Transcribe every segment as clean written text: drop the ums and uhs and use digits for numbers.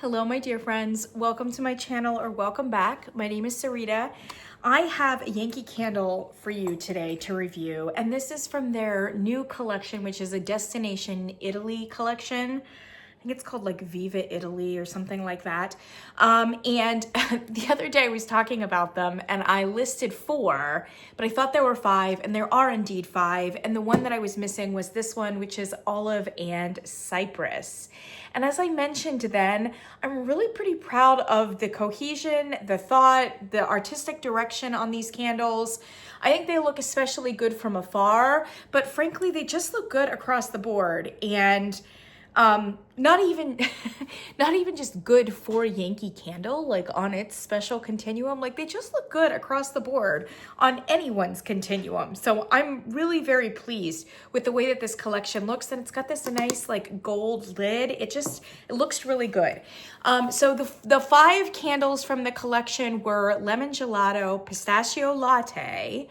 Hello, my dear friends. Welcome to my channel, or welcome back. My name is Sarita. I have a Yankee candle for you today to review, and this is from their new collection, which is a Destination Italy collection. I think it's called like Viva Italy or something like that. And the other day I was talking about them and I listed 4, but I thought there were 5, and there are indeed 5. And the one that I was missing was this one, which is Olive and Cypress. And as I mentioned then, I'm really pretty proud of the cohesion, the thought, the artistic direction on these candles. I think they look especially good from afar, but frankly, they just look good across the board. And not even just good for Yankee Candle, like on its special continuum, like they just look good across the board on anyone's continuum. So I'm really very pleased with the way that this collection looks, and it's got this nice like gold lid. It looks really good. So the 5 candles from the collection were Lemon Gelato, Pistachio Latte,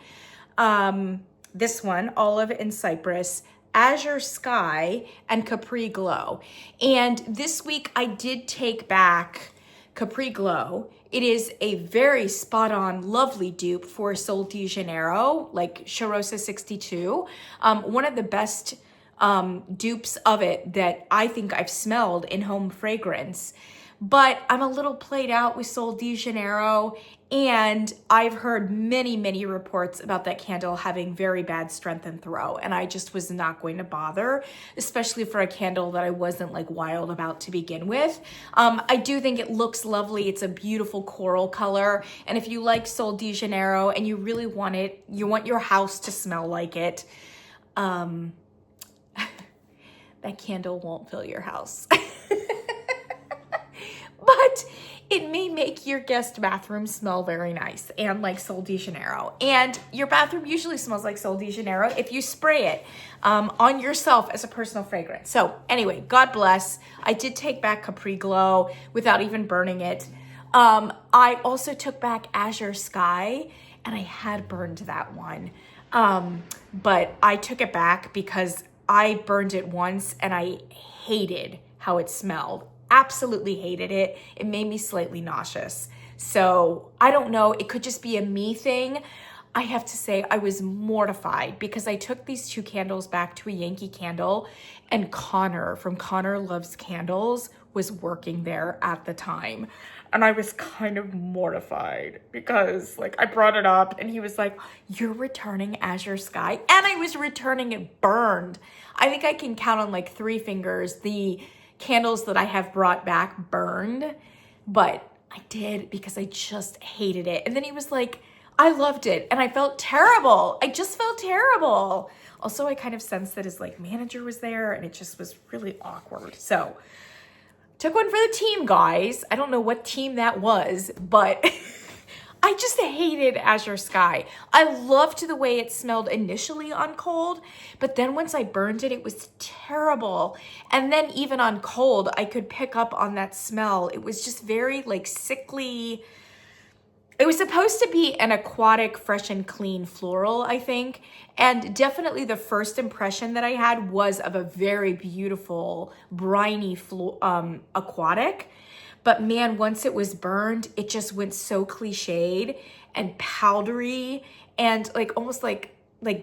this one, Olive and Cypress, Azure Sky, and Capri Glow. And this week I did take back Capri Glow. It is a very spot on, lovely dupe for Sol de Janeiro, like Charosa 62. One of the best dupes of it that I think I've smelled in home fragrance. But I'm a little played out with Sol de Janeiro, and I've heard many reports about that candle having very bad strength and throw, and I just was not going to bother, especially for a candle that I wasn't like wild about to begin with. I do think it looks lovely. It's a beautiful coral color, and if you like Sol de Janeiro and you really want it, you want your house to smell like it, that candle won't fill your house. But it may make your guest bathroom smell very nice and like Sol de Janeiro. And your bathroom usually smells like Sol de Janeiro if you spray it on yourself as a personal fragrance. So anyway, God bless. I did take back Capri Glow without even burning it. I also took back Azure Sky, and I had burned that one. But I took it back because I burned it once and I hated how it smelled. Absolutely hated it. It made me slightly nauseous. So I don't know. It could just be a me thing. I have to say I was mortified because I took these 2 candles back to a Yankee Candle, and Connor from Connor Loves Candles was working there at the time. And I was kind of mortified because like I brought it up and he was like, "You're returning Azure Sky?" And I was returning it burned. I think I can count on like 3 fingers the candles that I have brought back burned, but I did because I just hated it. And then he was like, "I loved it." And I felt terrible. I just felt terrible. Also, I kind of sensed that his like manager was there, and it just was really awkward. So took one for the team, guys. I don't know what team that was, but I just hated Azure Sky. I loved the way it smelled initially on cold, but then once I burned it, it was terrible. And then even on cold, I could pick up on that smell. It was just very like sickly. It was supposed to be an aquatic, fresh and clean floral, I think. And definitely the first impression that I had was of a very beautiful, briny aquatic. But man, once it was burned, it just went so cliched and powdery and like almost like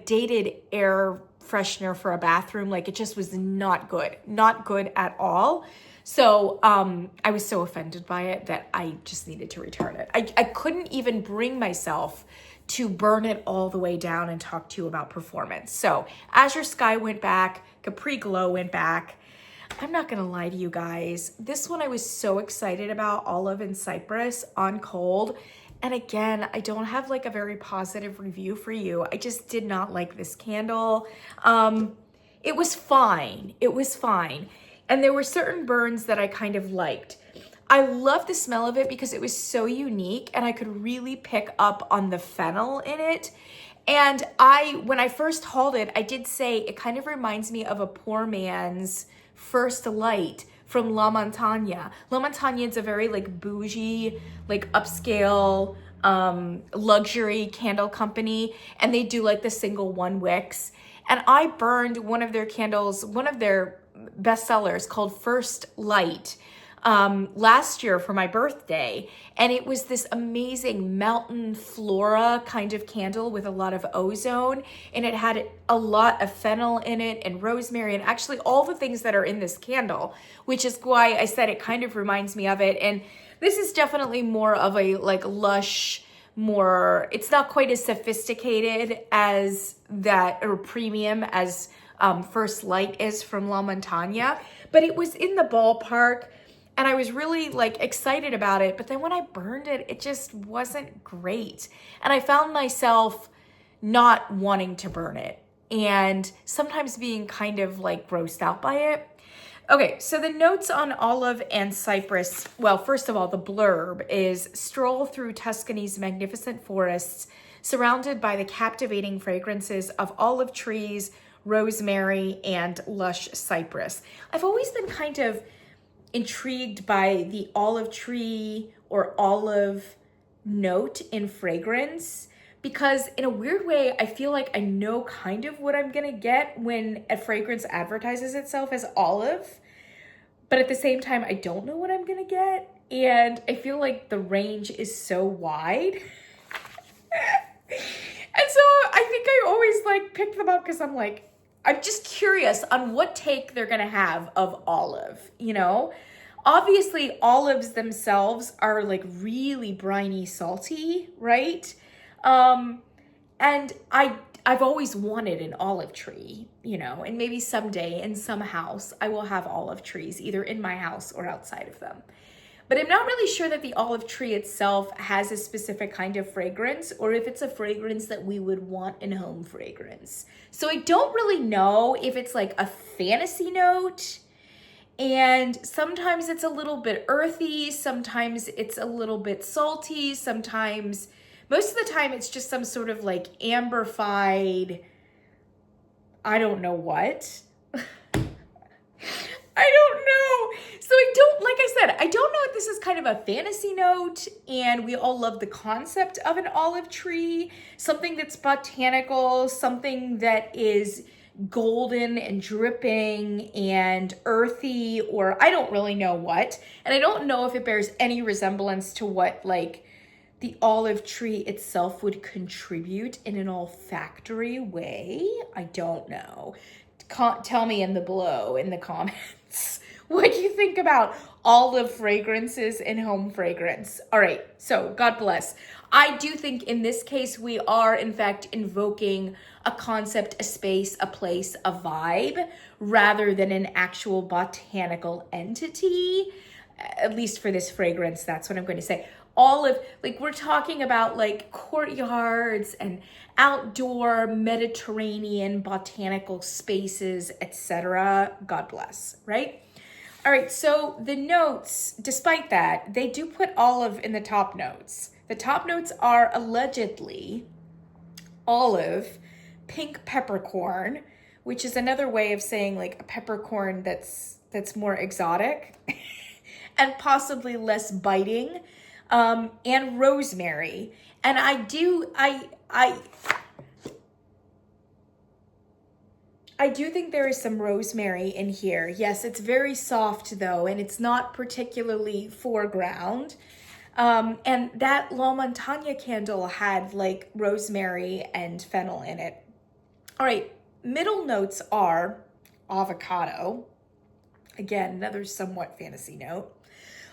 dated air freshener for a bathroom. Like it just was not good at all. So I was so offended by it that I just needed to return it. I couldn't even bring myself to burn it all the way down and talk to you about performance. So Azure Sky went back, Capri Glow went back. I'm not gonna lie to you guys. This one I was so excited about, Olive and Cypress on cold. And again, I don't have like a very positive review for you. I just did not like this candle. It was fine. It was fine. And there were certain burns that I kind of liked. I love the smell of it because it was so unique and I could really pick up on the fennel in it. And when I first hauled it, I did say it kind of reminds me of a poor man's First Light from La Montagne. La Montagne is a very like bougie, like upscale, luxury candle company, and they do like the single 1 wicks. And I burned one of their candles, one of their bestsellers called First Light. last year for my birthday. And it was this amazing mountain flora kind of candle with a lot of ozone. And it had a lot of fennel in it and rosemary and actually all the things that are in this candle, which is why I said it kind of reminds me of it. And this is definitely more of a like lush, more, it's not quite as sophisticated as that, or premium as First Light is from La Montaña, but it was in the ballpark and I was really like excited about it. But then when I burned it, it just wasn't great. And I found myself not wanting to burn it and sometimes being kind of like grossed out by it. Okay, so the notes on olive and cypress, well, first of all, the blurb is stroll through Tuscany's magnificent forests, surrounded by the captivating fragrances of olive trees, rosemary, and lush cypress. I've always been kind of intrigued by the olive tree or olive note in fragrance because in a weird way, I feel like I know kind of what I'm gonna get when a fragrance advertises itself as olive, but at the same time, I don't know what I'm gonna get. And I feel like the range is so wide. And so I think I always like pick them up because I'm like, I'm just curious on what take they're gonna have of olive, you know? Obviously, olives themselves are like really briny, salty, right? And I've always wanted an olive tree, you know, and maybe someday in some house I will have olive trees either in my house or outside of them. But I'm not really sure that the olive tree itself has a specific kind of fragrance or if it's a fragrance that we would want in home fragrance. So I don't really know if it's like a fantasy note, and sometimes it's a little bit earthy, sometimes it's a little bit salty, sometimes, most of the time it's just some sort of like amberfied, I don't know what. I don't know. So I don't, like I said, I don't know if this is kind of a fantasy note and we all love the concept of an olive tree, something that's botanical, something that is golden and dripping and earthy, or I don't really know what. And I don't know if it bears any resemblance to what like the olive tree itself would contribute in an olfactory way. I don't know. Tell me in the comments what you think about olive fragrances in home fragrance. All right, so God bless. I do think in this case we are in fact invoking a concept, a space, a place, a vibe, rather than an actual botanical entity. At least for this fragrance, that's what I'm going to say. Olive, like we're talking about like courtyards and outdoor Mediterranean botanical spaces, etc. God bless, right? All right, so the notes, despite that, they do put olive in the top notes. The top notes are allegedly olive, pink peppercorn, which is another way of saying like a peppercorn that's more exotic and possibly less biting, and rosemary. And I do think there is some rosemary in here. Yes, it's very soft though, and it's not particularly foreground. And that La Montaña candle had like rosemary and fennel in it. All right, middle notes are avocado. Again, another somewhat fantasy note.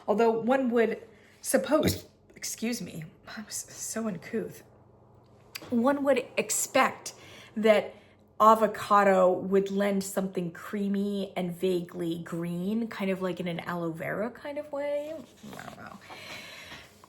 Although one would suppose, excuse me, I was so uncouth. One would expect that avocado would lend something creamy and vaguely green, kind of like in an aloe vera kind of way. I don't know.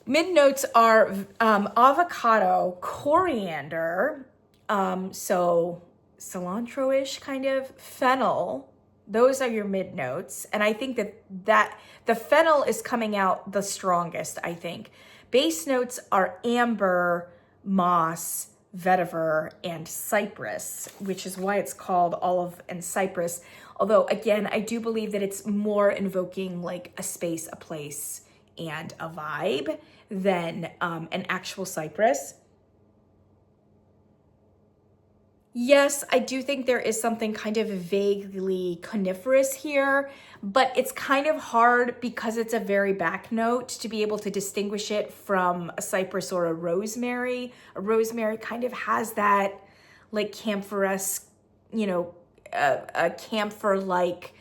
Mid notes are avocado, coriander, so cilantro-ish kind of, fennel. Those are your mid notes. And I think that the fennel is coming out the strongest, I think. Base notes are amber, moss, vetiver, and cypress, which is why it's called olive and cypress. Although, again, I do believe that it's more invoking like a space, a place, and a vibe than an actual cypress. Yes, I do think there is something kind of vaguely coniferous here, but it's kind of hard because it's a very back note to be able to distinguish it from a cypress or a rosemary. A rosemary kind of has that like camphorous, you know, a camphor-like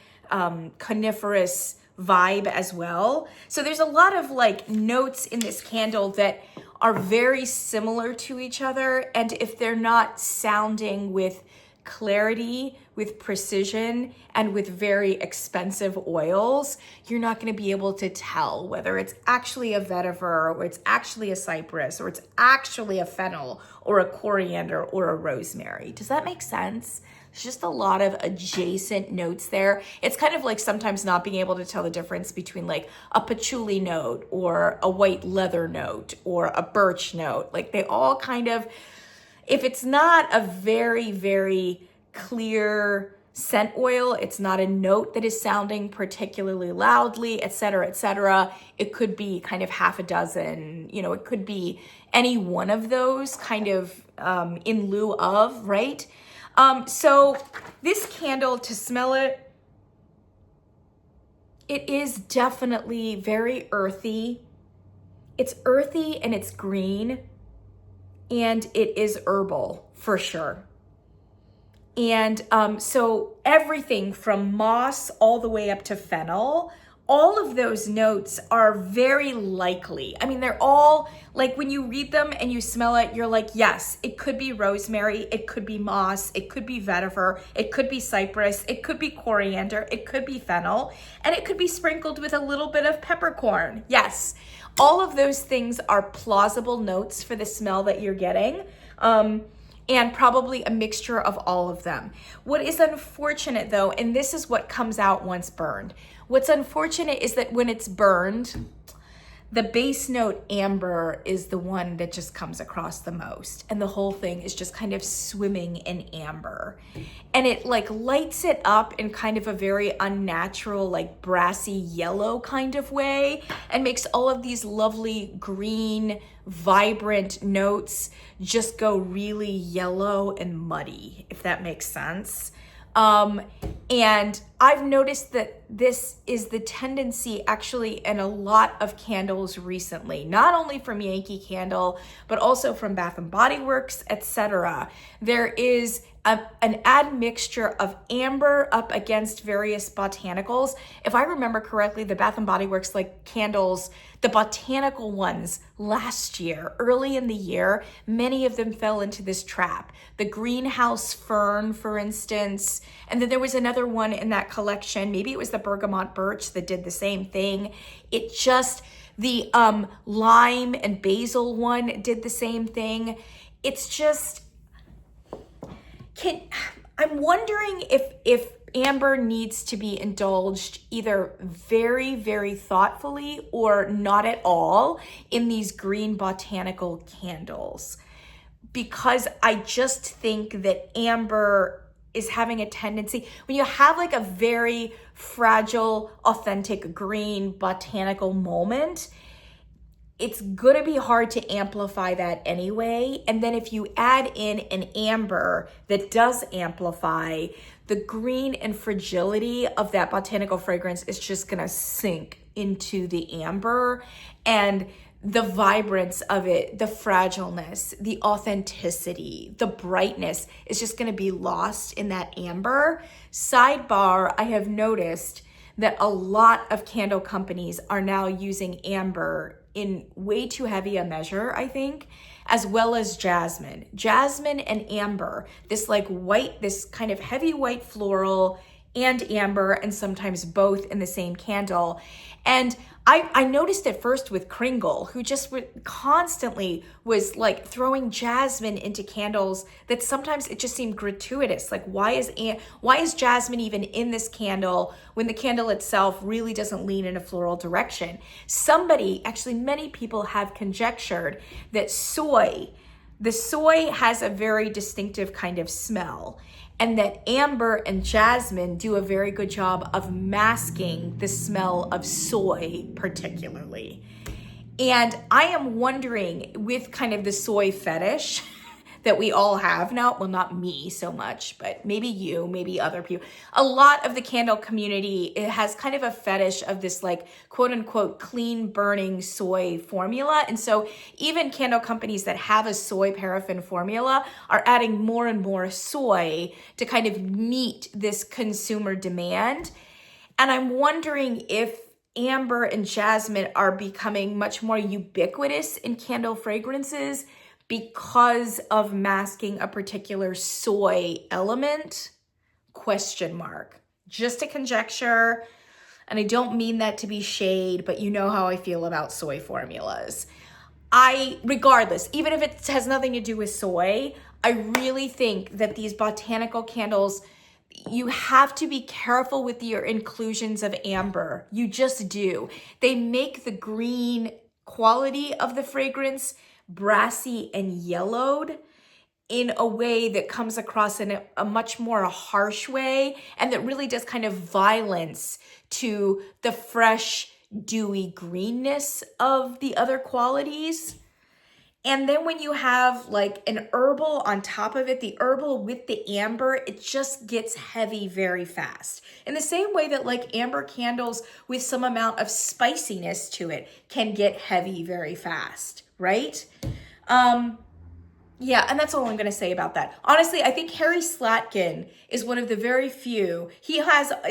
coniferous vibe as well. So there's a lot of like notes in this candle that are very similar to each other. And if they're not sounding with clarity, with precision, and with very expensive oils, you're not going to be able to tell whether it's actually a vetiver, or it's actually a cypress, or it's actually a fennel, or a coriander, or a rosemary. Does that make sense? There's just a lot of adjacent notes there. It's kind of like sometimes not being able to tell the difference between like a patchouli note or a white leather note or a birch note. Like they all kind of, if it's not a very, very clear scent oil, it's not a note that is sounding particularly loudly, et cetera, it could be kind of half a dozen, you know, it could be any one of those kind of in lieu of, right? So this candle, to smell it, it is definitely very earthy. It's earthy and it's green, and it is herbal for sure. And so everything from moss all the way up to fennel, all of those notes are very likely. I mean, they're all like when you read them and you smell it, you're like, yes, it could be rosemary, it could be moss, it could be vetiver, it could be cypress, it could be coriander, it could be fennel, and it could be sprinkled with a little bit of peppercorn. Yes, all of those things are plausible notes for the smell that you're getting. And probably a mixture of all of them. What is unfortunate though, and this is what comes out once burned, what's unfortunate is that when it's burned, the base note amber is the one that just comes across the most. And the whole thing is just kind of swimming in amber. And it like lights it up in kind of a very unnatural, like brassy yellow kind of way, and makes all of these lovely green, vibrant notes just go really yellow and muddy, if that makes sense. And I've noticed that this is the tendency actually in a lot of candles recently, not only from Yankee Candle, but also from Bath and Body Works, etc. There is an admixture of amber up against various botanicals. If I remember correctly, the Bath and Body Works like candles, the botanical ones last year, early in the year, many of them fell into this trap. The greenhouse fern, for instance, and then there was another one in that collection, maybe it was the bergamot birch that did the same thing. It just, the lime and basil one did the same thing. It's just, I'm wondering if amber needs to be indulged either very, very thoughtfully or not at all in these green botanical candles. Because I just think that amber is having a tendency, when you have like a very fragile, authentic green botanical moment, it's gonna be hard to amplify that anyway. And then if you add in an amber that does amplify, the green and fragility of that botanical fragrance is just gonna sink into the amber, and the vibrance of it, the fragileness, the authenticity, the brightness is just gonna be lost in that amber. Sidebar, I have noticed that a lot of candle companies are now using amber in way too heavy a measure, I think, as well as jasmine. Jasmine and amber, this like white, this kind of heavy white floral and amber, and sometimes both in the same candle. And I noticed it first with Kringle, who just constantly was like throwing jasmine into candles that sometimes it just seemed gratuitous. Like, why is jasmine even in this candle when the candle itself really doesn't lean in a floral direction? Actually many people have conjectured that the soy has a very distinctive kind of smell, and that amber and jasmine do a very good job of masking the smell of soy particularly. And I am wondering, with kind of the soy fetish that we all have now. Well, not me so much, but maybe you, maybe other people. A lot of the candle community, it has kind of a fetish of this like quote unquote clean burning soy formula. And so even candle companies that have a soy paraffin formula are adding more and more soy to kind of meet this consumer demand. And I'm wondering if amber and jasmine are becoming much more ubiquitous in candle fragrances because of masking a particular soy element? Question mark. Just a conjecture. And I don't mean that to be shade, but you know how I feel about soy formulas. Regardless, even if it has nothing to do with soy, I really think that these botanical candles, you have to be careful with your inclusions of amber. You just do. They make the green quality of the fragrance brassy and yellowed in a way that comes across in a much more harsh way, and that really does kind of violence to the fresh, dewy greenness of the other qualities. And then when you have like an herbal on top of it, the herbal with the amber, it just gets heavy very fast. In the same way that like amber candles with some amount of spiciness to it can get heavy very fast, right? Yeah, and that's all I'm going to say about that. Honestly, I think Harry Slatkin is one of the very few. He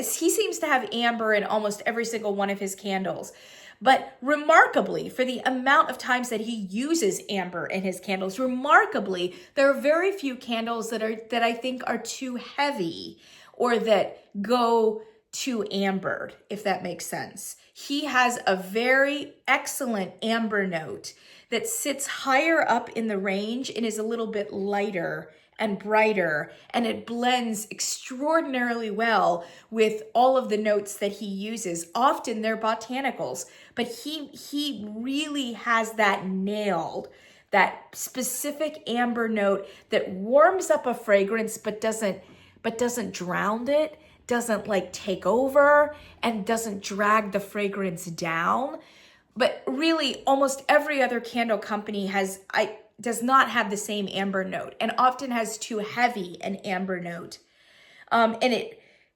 seems to have amber in almost every single one of his candles. But remarkably, for the amount of times that he uses amber in his candles, remarkably, there are very few candles that I think are too heavy or that go too ambered, if that makes sense. He has a very excellent amber note that sits higher up in the range and is a little bit lighter and brighter, and it blends extraordinarily well with all of the notes that he uses. Often they're botanicals, but he really has that nailed, that specific amber note that warms up a fragrance but doesn't drown it, doesn't like take over, and doesn't drag the fragrance down. But really, almost every other candle company does not have the same amber note, and often has too heavy an amber note. And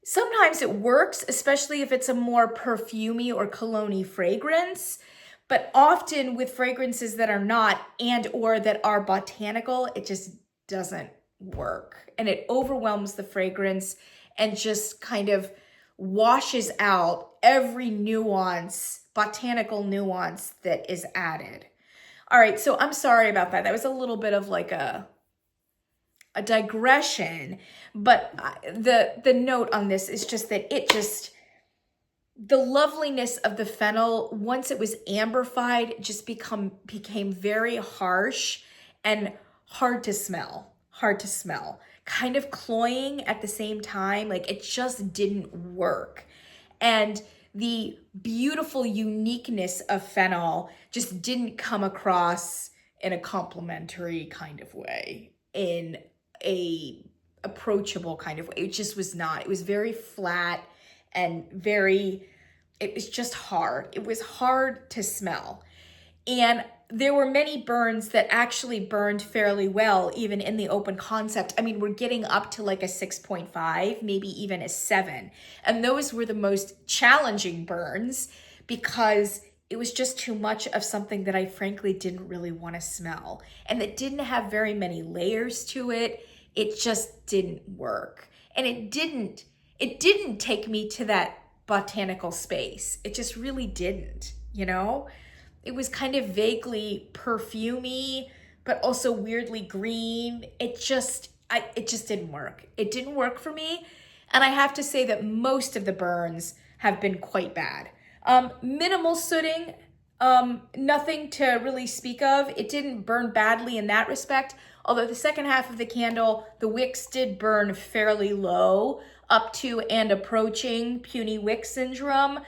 sometimes it works, especially if it's a more perfumey or cologne-y fragrance. But often with fragrances that are not and or that are botanical, it just doesn't work. And it overwhelms the fragrance and just kind of washes out every nuance, botanical nuance that is added. All right, so I'm sorry about that. That was a little bit of like a digression, but the note on this is just that the loveliness of the fennel, once it was amberfied, just became very harsh and hard to smell, kind of cloying at the same time. Like it just didn't work. And the beautiful uniqueness of fennel just didn't come across in a complimentary kind of way, in a approachable kind of way. It just was not. It was very flat and it was just hard. It was hard to smell. And there were many burns that actually burned fairly well, even in the open concept. I mean, we're getting up to like a 6.5, maybe even a 7. And those were the most challenging burns because it was just too much of something that I frankly didn't really want to smell. And it didn't have very many layers to it. It just didn't work. And it didn't take me to that botanical space. It just really didn't, you know? It was kind of vaguely perfumey, but also weirdly green. It just didn't work. It didn't work for me. And I have to say that most of the burns have been quite bad. Minimal sooting, nothing to really speak of. It didn't burn badly in that respect. Although the second half of the candle, the wicks did burn fairly low, up to and approaching puny wick syndrome.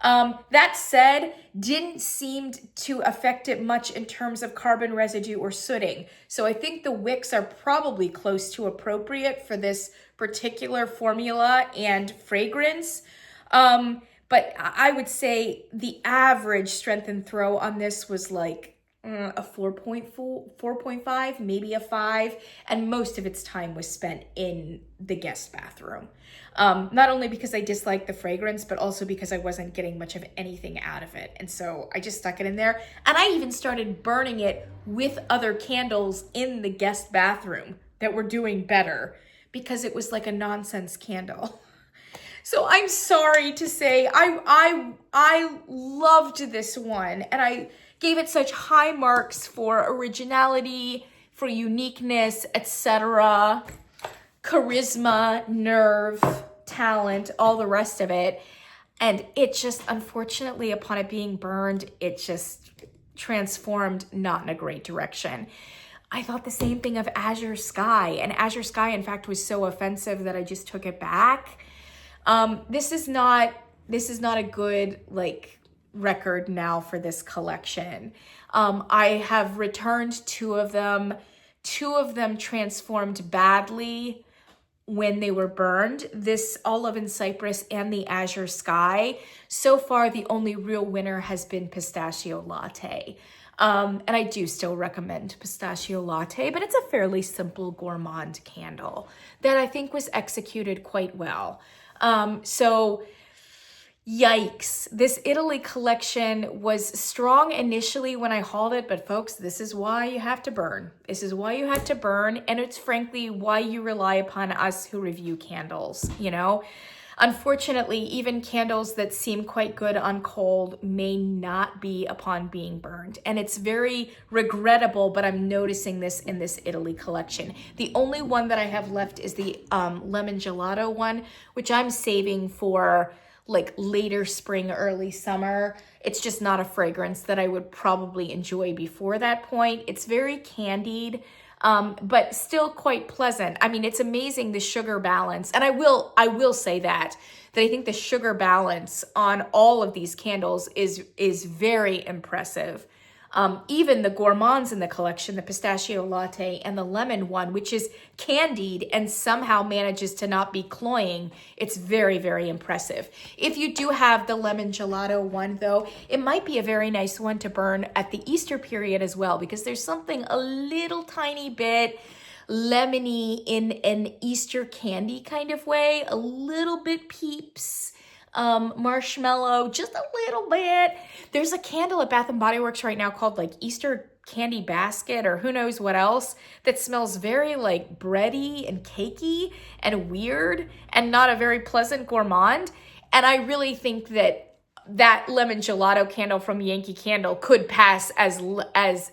That said, didn't seem to affect it much in terms of carbon residue or sooting. So I think the wicks are probably close to appropriate for this particular formula and fragrance. But I would say the average strength and throw on this was like a 4.4, 4.5, maybe a 5, and most of its time was spent in the guest bathroom. Not only because I disliked the fragrance, but also because I wasn't getting much of anything out of it. And so I just stuck it in there. And I even started burning it with other candles in the guest bathroom that were doing better because it was like a nonsense candle. So I'm sorry to say I loved this one, and I gave it such high marks for originality, for uniqueness, etc., charisma, nerve, talent, all the rest of it. And it just, unfortunately, upon it being burned, it just transformed not in a great direction. I thought the same thing of Azure Sky, and Azure Sky, in fact, was so offensive that I just took it back. This is not a good record now for this collection. I have returned 2 of them. 2 of them transformed badly when they were burned. This Olive and Cypress and the Azure Sky. So far, the only real winner has been Pistachio Latte. And I do still recommend Pistachio Latte, but it's a fairly simple gourmand candle that I think was executed quite well. So yikes, this Italy collection was strong initially when I hauled it, but folks, this is why you have to burn. This is why you have to burn, and it's frankly why you rely upon us who review candles, you know? Unfortunately, even candles that seem quite good on cold may not be upon being burned. And it's very regrettable, but I'm noticing this in this Italy collection. The only one that I have left is the lemon gelato one, which I'm saving for later spring, early summer. It's just not a fragrance that I would probably enjoy before that point. It's very candied. But still quite pleasant. I mean, it's amazing, the sugar balance. And I will say that I think the sugar balance on all of these candles is very impressive. Even the gourmands in the collection, the Pistachio Latte and the lemon one, which is candied and somehow manages to not be cloying, it's very, very impressive. If you do have the lemon gelato one, though, it might be a very nice one to burn at the Easter period as well, because there's something a little tiny bit lemony in an Easter candy kind of way, a little bit Peeps, marshmallow, just a little bit. There's a candle at Bath & Body Works right now called Easter Candy Basket or who knows what else that smells very bready and cakey and weird and not a very pleasant gourmand. And I really think that lemon gelato candle from Yankee Candle could pass as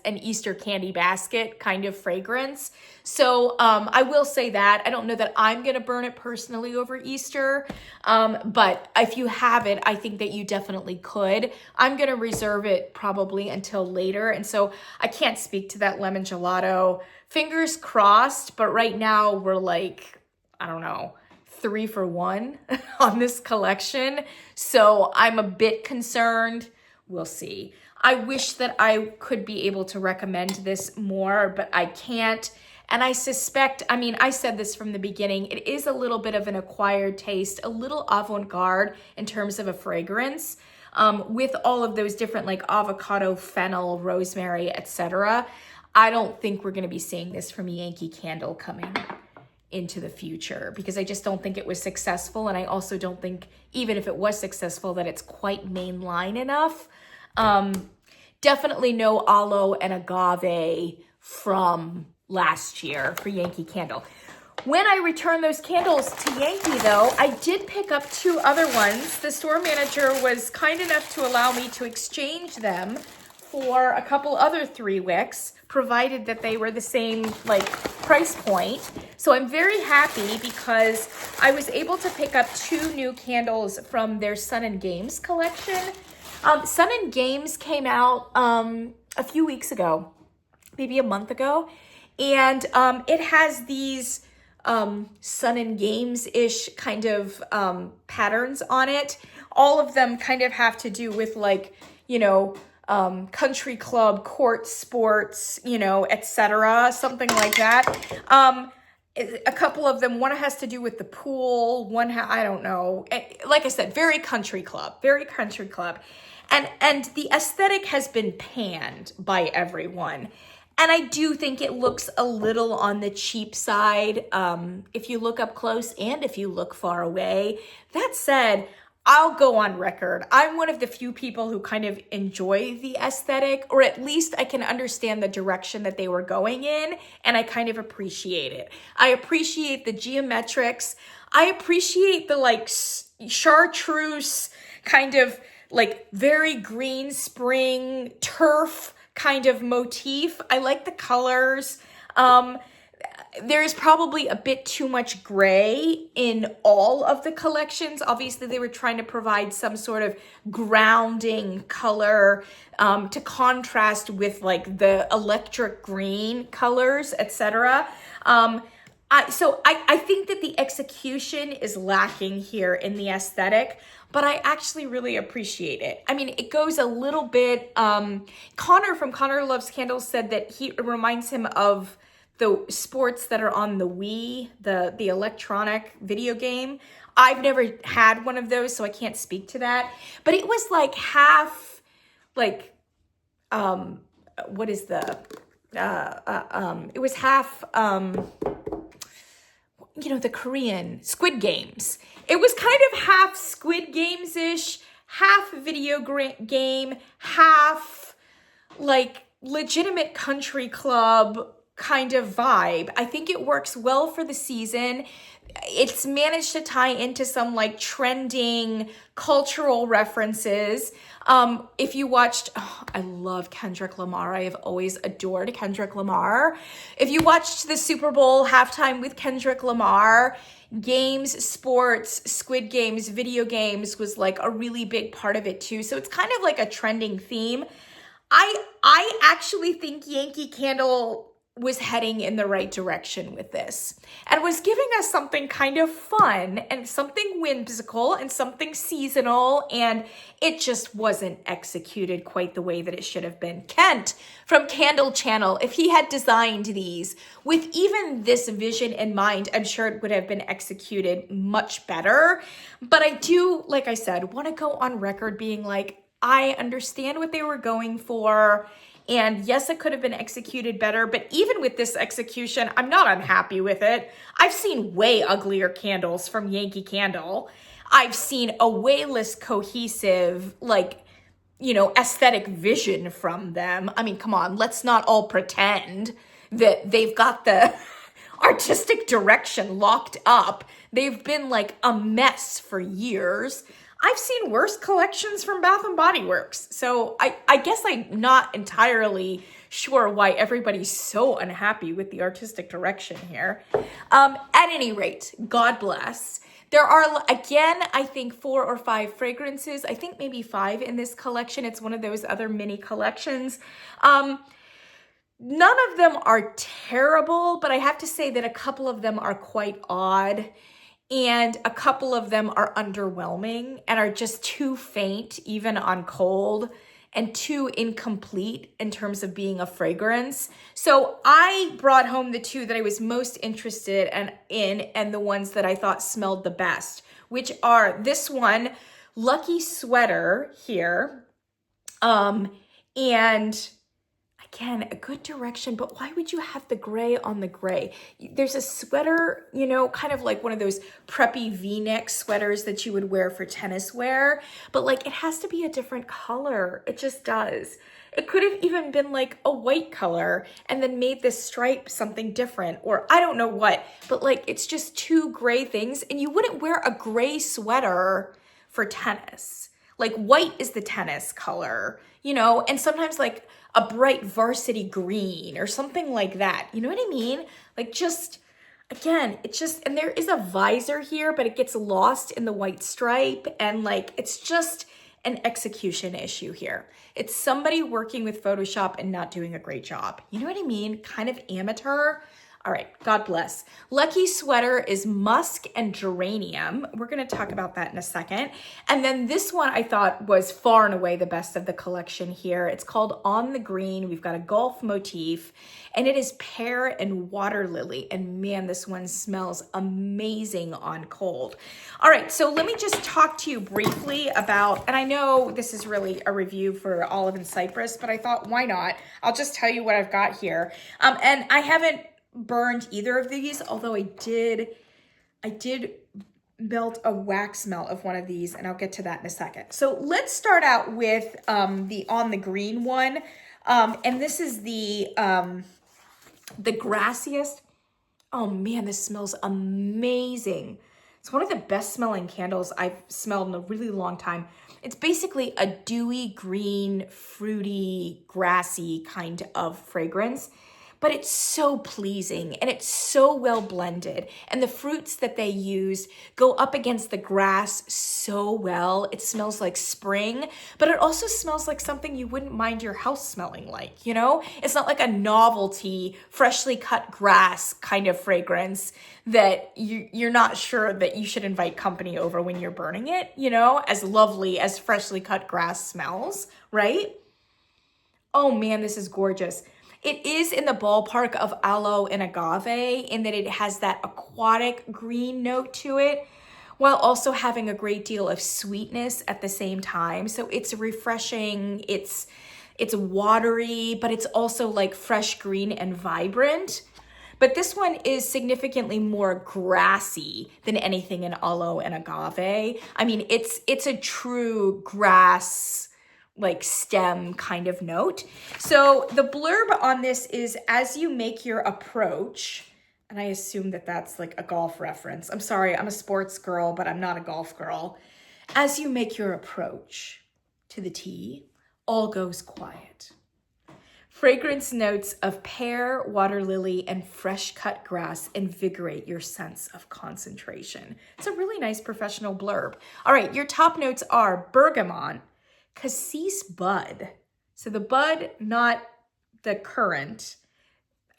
an Easter candy basket kind of fragrance. So I will say that. I don't know that I'm going to burn it personally over Easter, but if you have it, I think that you definitely could. I'm going to reserve it probably until later, and so I can't speak to that lemon gelato. Fingers crossed, but right now we're I don't know, 3 for 1 on this collection. So I'm a bit concerned. We'll see. I wish that I could be able to recommend this more, but I can't. And I suspect, I mean, I said this from the beginning, it is a little bit of an acquired taste, a little avant-garde in terms of a fragrance, with all of those different avocado, fennel, rosemary, etc. I don't think we're going to be seeing this from Yankee Candle coming into the future, because I just don't think it was successful. And I also don't think, even if it was successful, that it's quite mainline enough. Definitely no aloe and agave from last year for Yankee Candle. When I returned those candles to Yankee, though, I did pick up 2 other ones. The store manager was kind enough to allow me to exchange them for a couple other 3 wicks, provided that they were the same price point. So I'm very happy because I was able to pick up 2 new candles from their Sun and Games collection. Sun and Games came out a few weeks ago, maybe a month ago, and it has these Sun and Games-ish kind of patterns on it. All of them kind of have to do with country club, court sports, etc., something like that. A couple of them, one has to do with the pool, I don't know. Like I said, very country club. And the aesthetic has been panned by everyone. And I do think it looks a little on the cheap side, if you look up close and if you look far away. That said, I'll go on record. I'm one of the few people who kind of enjoy the aesthetic, or at least I can understand the direction that they were going in, and I kind of appreciate it. I appreciate the geometrics. I appreciate the like chartreuse kind of like very green spring turf kind of motif. I like the colors. There's probably a bit too much gray in all of the collections. Obviously, they were trying to provide some sort of grounding color to contrast with like the electric green colors, etc. So I think that the execution is lacking here in the aesthetic, but I actually really appreciate it. I mean, it goes a little bit, Connor from Connor Loves Candles said that it reminds him of the sports that are on the Wii, the electronic video game. I've never had one of those, so I can't speak to that. But it was like half, like, what is the, it was half, the Korean Squid Games. It was kind of half Squid Games-ish, half video game, half like legitimate country club kind of vibe. I think it works well for the season. It's managed to tie into some like trending cultural references. If you watched, I love Kendrick Lamar. I have always adored Kendrick Lamar. If you watched the Super Bowl halftime with Kendrick Lamar, games, sports, Squid Games, video games was like a really big part of it too. So it's kind of like a trending theme. I actually think Yankee Candle was heading in the right direction with this and was giving us something kind of fun and something whimsical and something seasonal, and it just wasn't executed quite the way that it should have been. Kent from Candle Channel, if he had designed these with even this vision in mind, I'm sure it would have been executed much better. But I do, like I said, want to go on record being like, I understand what they were going for. And yes, it could have been executed better, but even with this execution, I'm not unhappy with it. I've seen way uglier candles from Yankee Candle. I've seen a way less cohesive, aesthetic vision from them. I mean, come on, let's not all pretend that they've got the artistic direction locked up. They've been like a mess for years. I've seen worse collections from Bath & Body Works. So I guess I'm not entirely sure why everybody's so unhappy with the artistic direction here. At any rate, God bless. There are, again, I think 4 or 5 fragrances. I think maybe 5 in this collection. It's one of those other mini collections. None of them are terrible, but I have to say that a couple of them are quite odd. And a couple of them are underwhelming and are just too faint, even on cold, and too incomplete in terms of being a fragrance. So I brought home the 2 that I was most interested in and the ones that I thought smelled the best, which are this one, Lucky Sweater here, and again, a good direction, but why would you have the gray on the gray? There's a sweater, kind of like one of those preppy V-neck sweaters that you would wear for tennis wear, but like it has to be a different color. It just does. It could have even been like a white color and then made this stripe something different, or I don't know what, but like it's just 2 gray things, and you wouldn't wear a gray sweater for tennis. Like white is the tennis color, and sometimes like a bright varsity green or something like that. You know what I mean? Like just, again, and there is a visor here, but it gets lost in the white stripe. And like, it's just an execution issue here. It's somebody working with Photoshop and not doing a great job. You know what I mean? Kind of amateur. All right, God bless. Lucky Sweater is musk and geranium. We're gonna talk about that in a second. And then this one I thought was far and away the best of the collection here. It's called On the Green. We've got a golf motif and it is pear and water lily. And man, this one smells amazing on cold. All right, so let me just talk to you briefly about, and I know this is really a review for Olive and Cypress, but I thought, why not? I'll just tell you what I've got here. And I haven't burned either of these, although I did melt a wax melt of one of these, and I'll get to that in a second. So let's start out with the On the Green one, and this is the grassiest. Oh man, this smells amazing. It's one of the best smelling candles I've smelled in a really long time. It's basically a dewy green, fruity, grassy kind of fragrance, but it's so pleasing and it's so well blended. And the fruits that they use go up against the grass so well. It smells like spring, but it also smells like something you wouldn't mind your house smelling like, you know? It's not like a novelty, freshly cut grass kind of fragrance that you're not sure that you should invite company over when you're burning it, you know, as lovely as freshly cut grass smells, right? Oh man, this is gorgeous. It is in the ballpark of aloe and agave in that it has that aquatic green note to it, while also having a great deal of sweetness at the same time. So it's refreshing, it's watery, but it's also like fresh green and vibrant. But this one is significantly more grassy than anything in aloe and agave. I mean, it's a true grass, like stem kind of note. So the blurb on this is, as you make your approach, and I assume that that's like a golf reference. I'm sorry, I'm a sports girl, but I'm not a golf girl. As you make your approach to the tee, all goes quiet. Fragrance notes of pear, water lily, and fresh cut grass invigorate your sense of concentration. It's a really nice professional blurb. All right, your top notes are bergamot, cassis bud. So the bud, not the currant.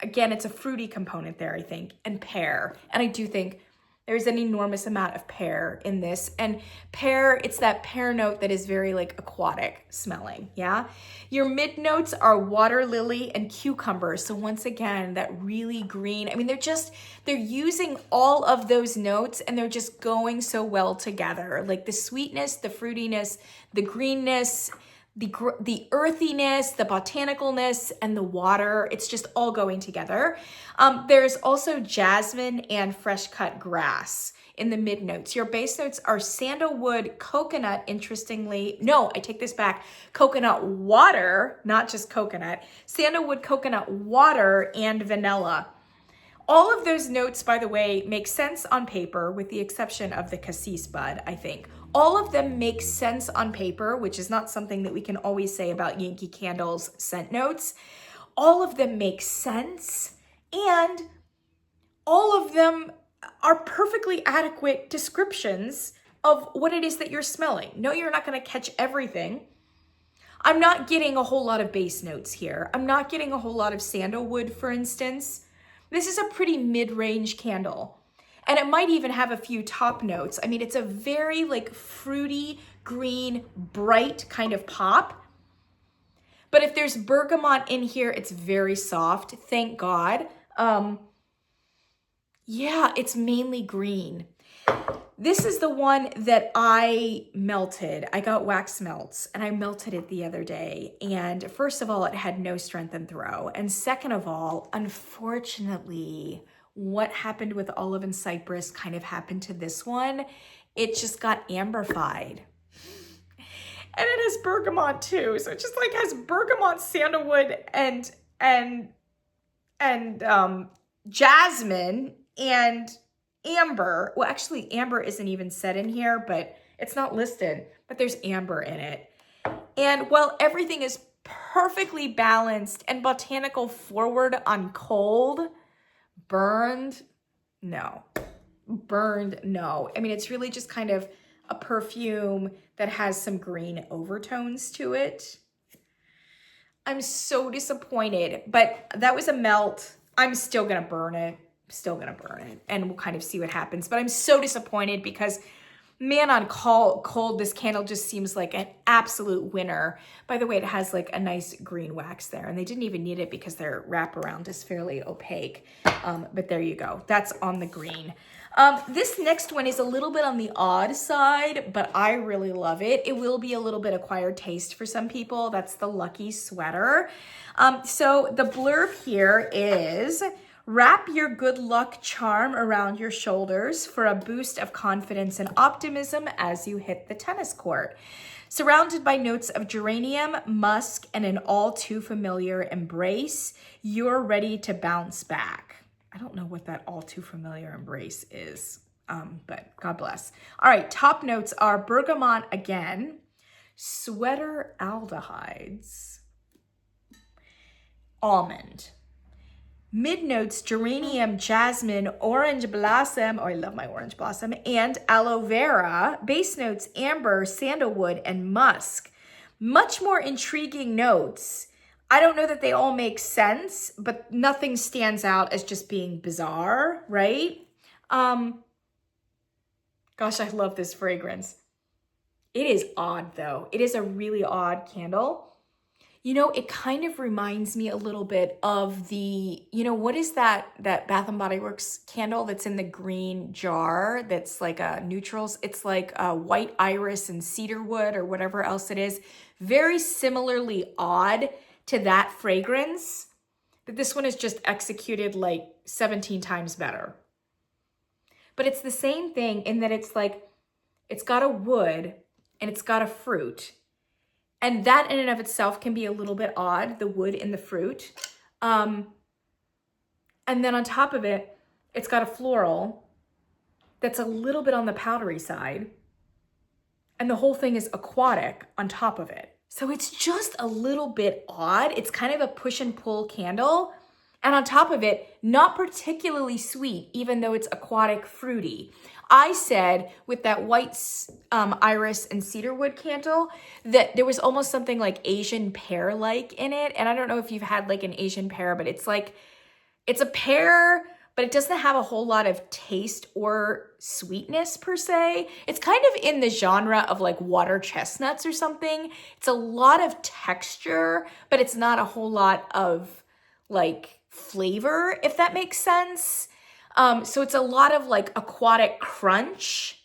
Again, it's a fruity component there, I think, and pear. And I do think there's an enormous amount of pear in this. And pear, it's that pear note that is very like aquatic smelling, yeah? Your mid notes are water lily and cucumber. So once again, that really green. I mean, they're using all of those notes and they're just going so well together. Like the sweetness, the fruitiness, the greenness, the earthiness, the botanicalness, and the water. It's just all going together. There's also jasmine and fresh cut grass in the mid notes. Your base notes are sandalwood, coconut, interestingly. No, I take this back. Coconut water, not just coconut. Sandalwood, coconut water, and vanilla. All of those notes, by the way, make sense on paper with the exception of the cassis bud, I think. All of them make sense on paper, which is not something that we can always say about Yankee Candle's scent notes. All of them make sense, and all of them are perfectly adequate descriptions of what it is that you're smelling. No, you're not going to catch everything. I'm not getting a whole lot of base notes here. I'm not getting a whole lot of sandalwood, for instance. This is a pretty mid-range candle. And it might even have a few top notes. I mean, it's a very like fruity, green, bright kind of pop. But if there's bergamot in here, it's very soft, thank God. Yeah, it's mainly green. This is the one that I melted. I got wax melts and I melted it the other day. And first of all, it had no strength and throw. And second of all, unfortunately, what happened with Olive and Cypress kind of happened to this one. It just got amberfied. And it has bergamot too. So it just like has bergamot, sandalwood, and jasmine and amber. Well, actually amber isn't even said in here, but it's not listed, but there's amber in it. And while everything is perfectly balanced and botanical forward on cold, burned, no. Burned, no. I mean, it's really just kind of a perfume that has some green overtones to it. I'm so disappointed, but that was a melt. I'm still going to burn it. And we'll kind of see what happens. But I'm so disappointed because, man, on cold, this candle just seems like an absolute winner. By the way, it has like a nice green wax there, and they didn't even need it because their wraparound is fairly opaque. But there you go. That's on the green. This next one is a little bit on the odd side, but I really love it. It will be a little bit acquired taste for some people. That's the Lucky Sweater. So the blurb here is, wrap your good luck charm around your shoulders for a boost of confidence and optimism as you hit the tennis court. Surrounded by notes of geranium, musk, and an all too familiar embrace, you're ready to bounce back. I don't know what that all too familiar embrace is, but God bless. All right, top notes are bergamot again, sweater aldehydes, almond. Mid notes, geranium, jasmine, orange blossom, oh, I love my orange blossom, and aloe vera. Base notes, amber, sandalwood, and musk. Much more intriguing notes. I don't know that they all make sense, but nothing stands out as just being bizarre, right? Gosh, I love this fragrance. It is odd, though. It is a really odd candle. You know, it kind of reminds me a little bit of the, you know, what is that Bath & Body Works candle that's in the green jar that's like a neutrals? It's like a white iris and cedarwood or whatever else it is. Very similarly odd to that fragrance, but this one is just executed like 17 times better. But it's the same thing in that it's like, it's got a wood and it's got a fruit. And that in and of itself can be a little bit odd, the wood and the fruit. And then on top of it, it's got a floral that's a little bit on the powdery side. And the whole thing is aquatic on top of it. So it's just a little bit odd. It's kind of a push and pull candle. And on top of it, not particularly sweet, even though it's aquatic fruity. I said with that white iris and cedarwood candle that there was almost something like Asian pear-like in it. And I don't know if you've had like an Asian pear, but it's like, it's a pear, but it doesn't have a whole lot of taste or sweetness per se. It's kind of in the genre of like water chestnuts or something. It's a lot of texture, but it's not a whole lot of like flavor, if that makes sense. So it's a lot of like aquatic crunch,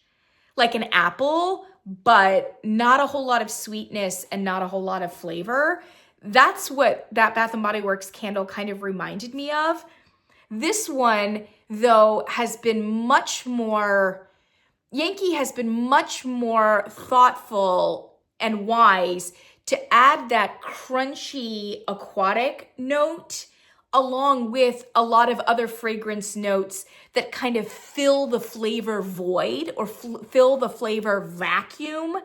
like an apple, but not a whole lot of sweetness and not a whole lot of flavor. That's what that Bath & Body Works candle kind of reminded me of. This one, though, has been much more, Yankee has been much more thoughtful and wise to add that crunchy aquatic note along with a lot of other fragrance notes that kind of fill the flavor void or fill the flavor vacuum.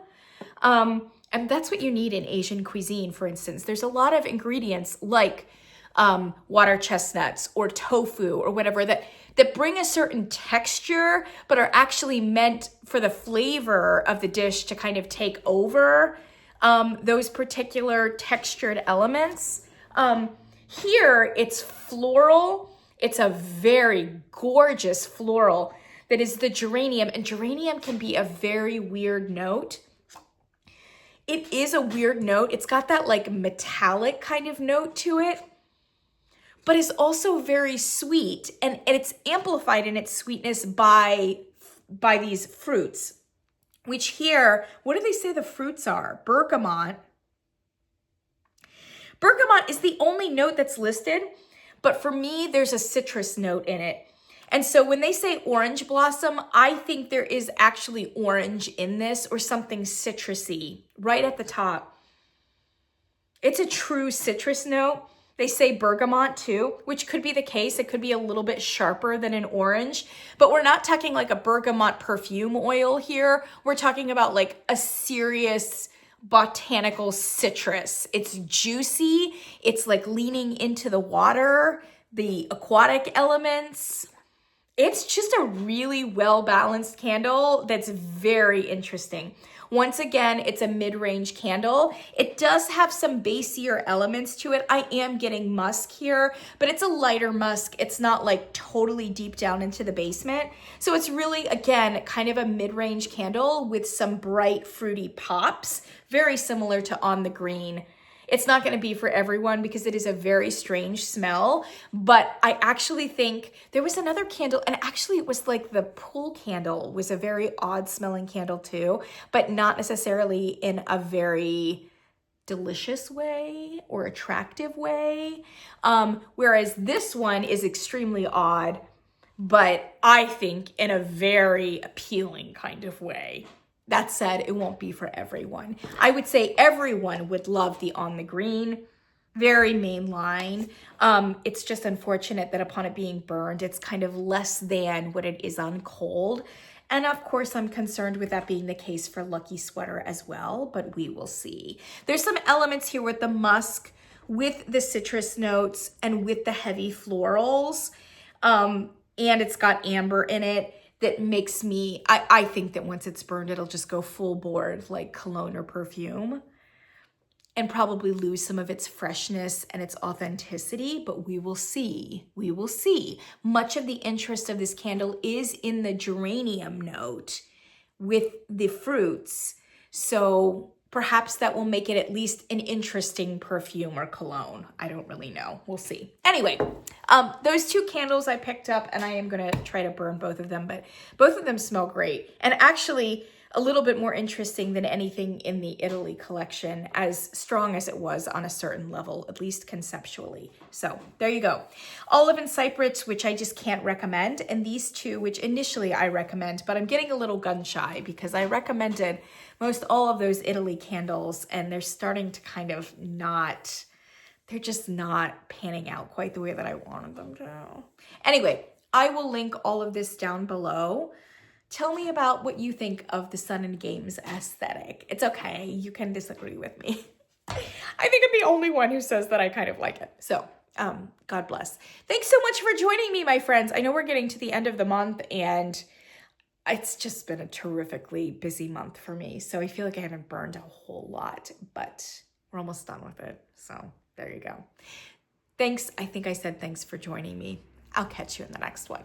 And that's what you need in Asian cuisine, for instance. There's a lot of ingredients like water chestnuts or tofu or whatever that bring a certain texture, but are actually meant for the flavor of the dish to kind of take over those particular textured elements. Here, it's floral. It's a very gorgeous floral that is the geranium, and geranium can be a very weird note. It is a weird note. It's got that like metallic kind of note to it, but it's also very sweet, and it's amplified in its sweetness by these fruits, which here, what do they say the fruits are? Bergamot. Bergamot is the only note that's listed, but for me, there's a citrus note in it. And so when they say orange blossom, I think there is actually orange in this or something citrusy right at the top. It's a true citrus note. They say bergamot too, which could be the case. It could be a little bit sharper than an orange, but we're not talking like a bergamot perfume oil here. We're talking about like a serious botanical citrus. It's juicy. It's like leaning into the water, the aquatic elements. It's just a really well-balanced candle that's very interesting. Once again, it's a mid-range candle. It does have some basier elements to it. I am getting musk here, but it's a lighter musk. It's not like totally deep down into the basement. So it's really, again, kind of a mid-range candle with some bright fruity pops, very similar to On the Green. It's not going to be for everyone because it is a very strange smell, but I actually think there was another candle, and actually it was like the pool candle was a very odd smelling candle too, but not necessarily in a very delicious way or attractive way. Whereas this one is extremely odd, but I think in a very appealing kind of way. That said, it won't be for everyone. I would say everyone would love the On the Green, very mainline. It's just unfortunate that upon it being burned, it's kind of less than what it is on cold. And of course, I'm concerned with that being the case for Lucky Sweater as well, but we will see. There's some elements here with the musk, with the citrus notes, and with the heavy florals. And it's got amber in it. That makes me, I think that once it's burned, it'll just go full board like cologne or perfume and probably lose some of its freshness and its authenticity, but we will see. We will see. Much of the interest of this candle is in the geranium note with the fruits. So perhaps that will make it at least an interesting perfume or cologne. I don't really know. We'll see. Anyway, those two candles I picked up, and I am going to try to burn both of them, but both of them smell great. And actually a little bit more interesting than anything in the Italy collection, as strong as it was on a certain level, at least conceptually. So there you go. Olive and Cypress, which I just can't recommend. And these two, which initially I recommend, but I'm getting a little gun shy because I recommended most all of those Italy candles, and they're starting to kind of not, they're just not panning out quite the way that I wanted them to. Anyway, I will link all of this down below. Tell me about what you think of the Sun and Games aesthetic. It's okay, you can disagree with me. I think I'm the only one who says that I kind of like it. So, God bless. Thanks so much for joining me, my friends. I know we're getting to the end of the month, and it's just been a terrifically busy month for me. So I feel like I haven't burned a whole lot, but we're almost done with it. So there you go. Thanks. I think I said thanks for joining me. I'll catch you in the next one.